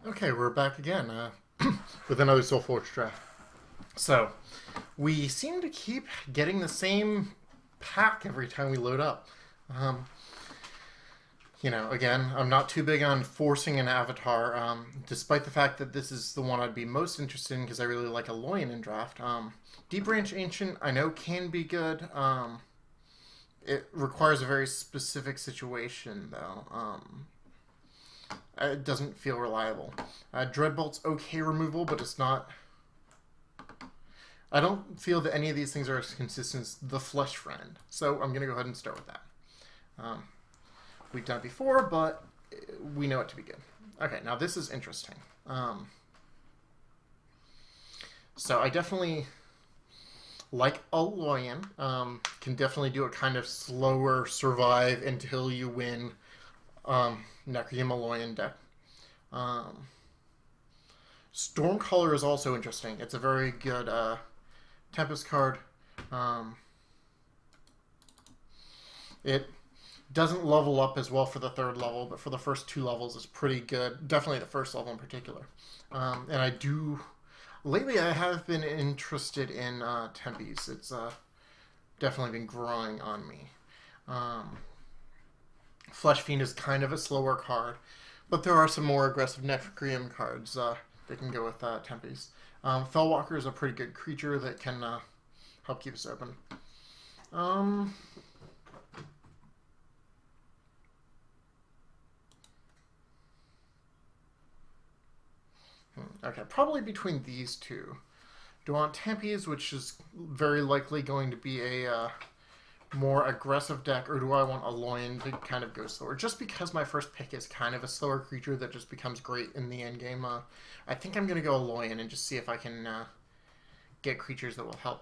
Okay, we're back again with another Solforge draft. So, we seem to keep getting the same pack every time we load up. Um, again, I'm not too big on forcing an avatar, despite the fact that this is the one I'd be most interested in because I really like Alloyin in draft. Deep Branch Ancient, I know can be good. It requires a very specific situation, though. It doesn't feel reliable. Dreadbolt's okay removal, but it's not. I don't feel that any of these things are as consistent as the Flesh Friend, so I'm going to go ahead and start with that. We've done it before, but we know it to be good. Okay, now this is interesting. So I definitely like Alloyin. Can definitely do a kind of slower survive until you win Nekrium Alloyin deck. Stormcaller is also interesting. It's a very good Tempest card. It doesn't level up as well for the third level, but for the first two levels it's pretty good. Definitely the first level in particular. And I do... Lately I have been interested in Tempest. It's definitely been growing on me. Flesh Fiend is kind of a slower card, but there are some more aggressive Nekrium cards that can go with Tempest. Fellwalker is a pretty good creature that can help keep us open. Okay, probably between these two. Do I want Tempest, which is very likely going to be a more aggressive deck, or do I want Alloyin to kind of go slower? Just because my first pick is kind of a slower creature that just becomes great in the end game, I think I'm going to go Alloyin and just see if I can get creatures that will help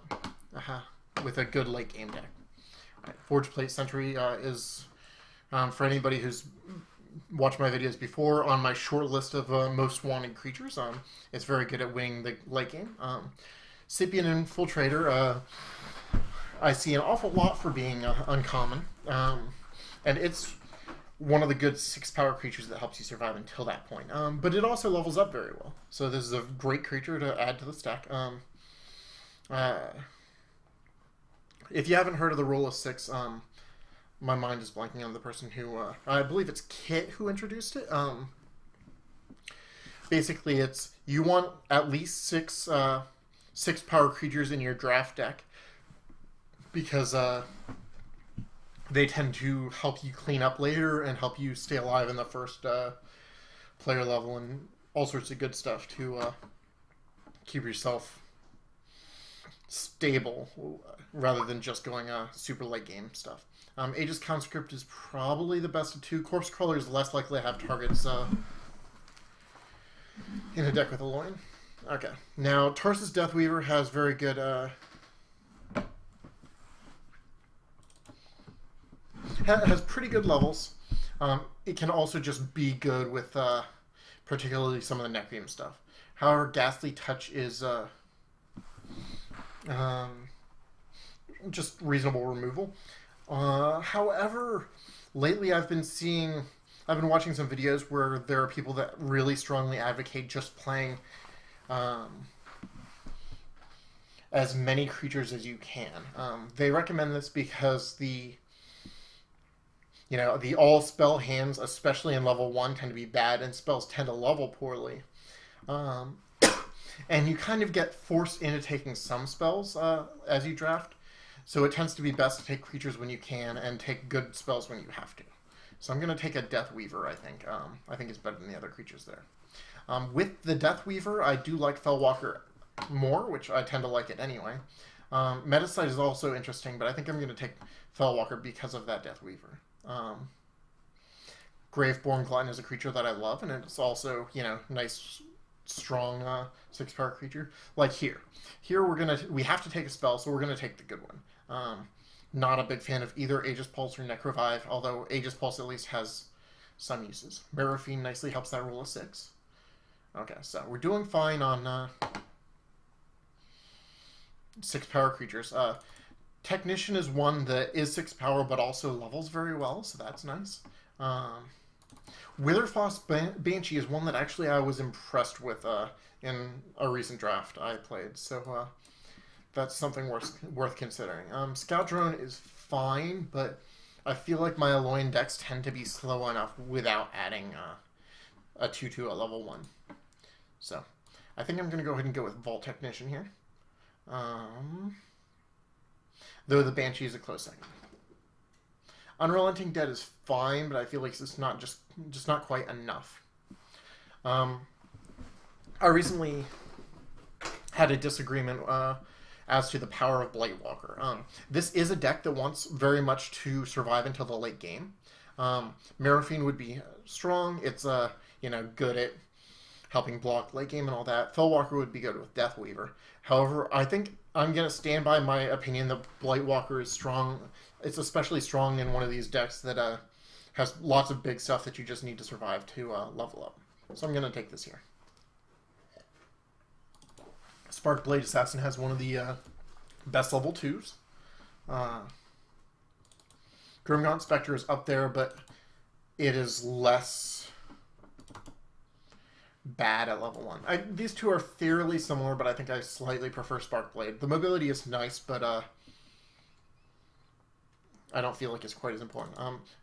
with a good late game deck. Right, Forge Plate Sentry is, for anybody who's watched my videos before, on my short list of most wanted creatures. It's very good at winning the late game. Sapient Infiltrator, I see an awful lot for being uncommon, and it's one of the good 6-power creatures that helps you survive until that point. But it also levels up very well, so this is a great creature to add to the stack. If you haven't heard of the rule of 6, my mind is blanking on the person who, I believe it's Kit who introduced it. Basically, it's you want at least 6-power creatures in your draft deck, because they tend to help you clean up later and help you stay alive in the first player level and all sorts of good stuff to keep yourself stable rather than just going super late game stuff. Aegis Conscript is probably the best of two. Corpse Crawler is less likely to have targets in a deck with Alloyin. Okay, now Tarsus Deathweaver has very good... has pretty good levels. It can also just be good with particularly some of the Nekrium stuff. However, Ghastly Touch is just reasonable removal. However, lately I've been watching some videos where there are people that really strongly advocate just playing as many creatures as you can. They recommend this because the all spell hands, especially in level 1, tend to be bad, and spells tend to level poorly. And you kind of get forced into taking some spells as you draft. So it tends to be best to take creatures when you can and take good spells when you have to. So I'm going to take a Deathweaver, I think. I think it's better than the other creatures there. With the Deathweaver, I do like Fellwalker more, which I tend to like it anyway. Metacite is also interesting, but I think I'm going to take Fellwalker because of that Deathweaver. Graveborn Glutton is a creature that I love, and it's also, nice, strong 6-power creature. Like here we have to take a spell, so we're gonna take the good one. Not a big fan of either Aegis Pulse or Necrovive, although Aegis Pulse at least has some uses. Mirror Fiend nicely helps that rule of 6. Okay, so we're doing fine on 6-power creatures. Technician is one that is 6-power but also levels very well, so that's nice. Witherfrost Banshee is one that actually I was impressed with in a recent draft I played, so that's something worth considering. Scout Drone is fine, but I feel like my Alloyin decks tend to be slow enough without adding a 2/2 at level 1. So I think I'm going to go ahead and go with Vault Technician here. Though the Banshee is a close second. Unrelenting Dead is fine, but I feel like it's not just not quite enough. I recently had a disagreement as to the power of Blightwalker. This is a deck that wants very much to survive until the late game. Meraphine would be strong. It's good at helping block late game and all that. Fellwalker would be good with Deathweaver. However, I think I'm going to stand by my opinion that Blightwalker is strong. It's especially strong in one of these decks that has lots of big stuff that you just need to survive to level up. So I'm going to take this here. Sparkblade Assassin has one of the best level 2s. Grimgaunt Spectre is up there, but it is less bad at level 1. These two are fairly similar, but I think I slightly prefer Sparkblade. The mobility is nice, but I don't feel like it's quite as important.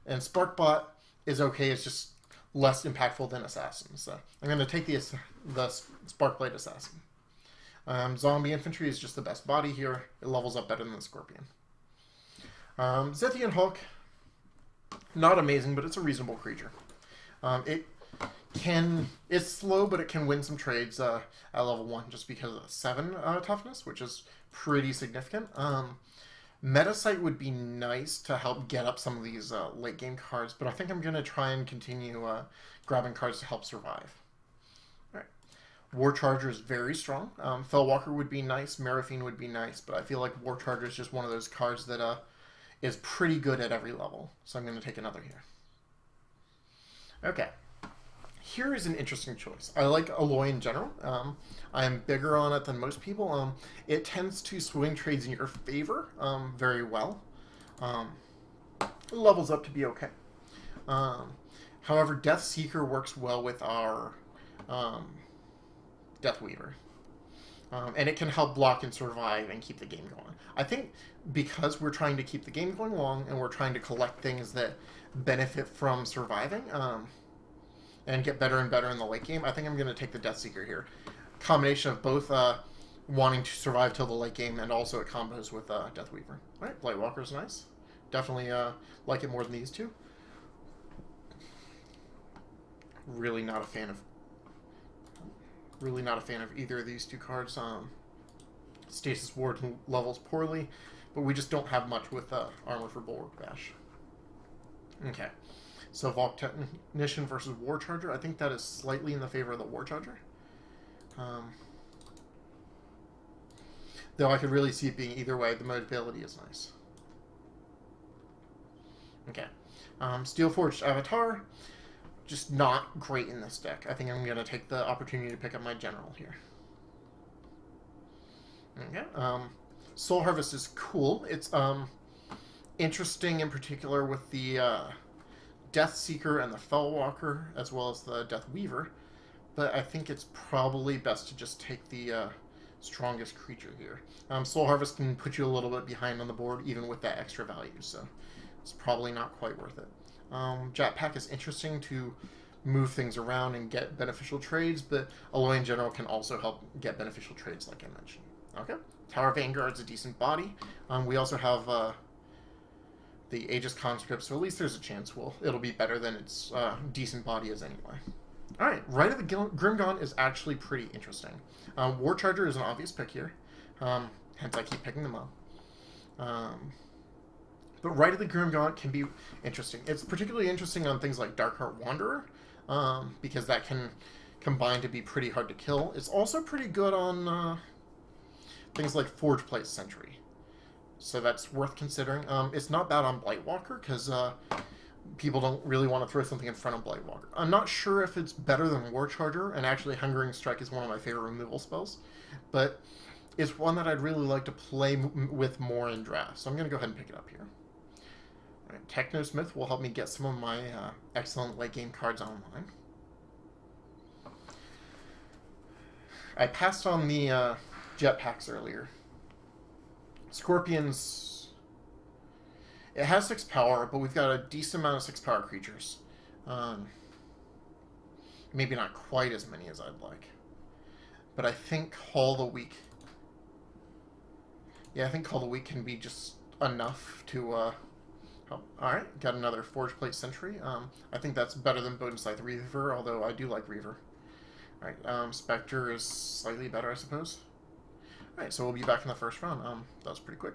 And Sparkbot is okay, it's just less impactful than Assassin. So I'm going to take the Sparkblade Assassin. Zombie Infantry is just the best body here. It levels up better than the Scorpion. Zethian Hulk, not amazing, but it's a reasonable creature. It's slow, but it can win some trades at level 1 just because of 7 toughness, which is pretty significant. Metasight would be nice to help get up some of these late game cards, but I think I'm going to try and continue grabbing cards to help survive. Alright. War Charger is very strong. Fellwalker would be nice, Meraphine would be nice, but I feel like War Charger is just one of those cards that is pretty good at every level, so I'm going to take another here. Okay. Here is an interesting choice. I like Alloy in general. I am bigger on it than most people. It tends to swing trades in your favor very well. It levels up to be okay. However, Death Seeker works well with our Deathweaver. And it can help block and survive and keep the game going. I think because we're trying to keep the game going long and we're trying to collect things that benefit from surviving, and get better and better in the late game, I think I'm going to take the Death Seeker here. Combination of both wanting to survive till the late game and also it combos with Deathweaver. Alright, Blightwalker's nice. Definitely like it more than these two. Really not a fan of either of these two cards. Stasis Ward levels poorly, but we just don't have much with Armor for Bulwark Bash. Okay. So Vault Technician versus War Charger. I think that is slightly in the favor of the War Charger. Though I could really see it being either way. The mobility is nice. Okay. Steelforged Avatar. Just not great in this deck. I think I'm going to take the opportunity to pick up my General here. Okay. Soul Harvest is cool. It's interesting in particular with the Death Seeker and the Fellwalker, as well as the Deathweaver, but I think it's probably best to just take the strongest creature here. Soul Harvest can put you a little bit behind on the board, even with that extra value, so it's probably not quite worth it. Jetpack is interesting to move things around and get beneficial trades, but Alloy in general can also help get beneficial trades, like I mentioned. Okay, Tower Vanguard's a decent body. We also have the Aegis Conscript, so at least there's a chance it'll be better than its decent body is anyway. Alright, Rite of the Grimgaunt is actually pretty interesting. War Charger is an obvious pick here, hence I keep picking them up. But Rite of the Grimgaunt can be interesting. It's particularly interesting on things like Darkheart Wanderer, because that can combine to be pretty hard to kill. It's also pretty good on things like Forgeplate Sentry. So that's worth considering. It's not bad on Blightwalker, because people don't really want to throw something in front of Blightwalker. I'm not sure if it's better than War Charger, and actually Hungering Strike is one of my favorite removal spells, but it's one that I'd really like to play with more in draft, so I'm going to go ahead and pick it up here. Right, Technosmith will help me get some of my excellent late game cards online. I passed on the jetpacks earlier. Scorpions, it has 6 power, but we've got a decent amount of 6 power creatures. Maybe not quite as many as I'd like. But I think Call the Weak... Yeah, I think Call the Weak can be just enough to... Alright, got another Forge Plate Sentry. I think that's better than Bodin Scythe Reaver, although I do like Reaver. Alright, Spectre is slightly better, I suppose. Alright, so we'll be back in the first round. That was pretty quick.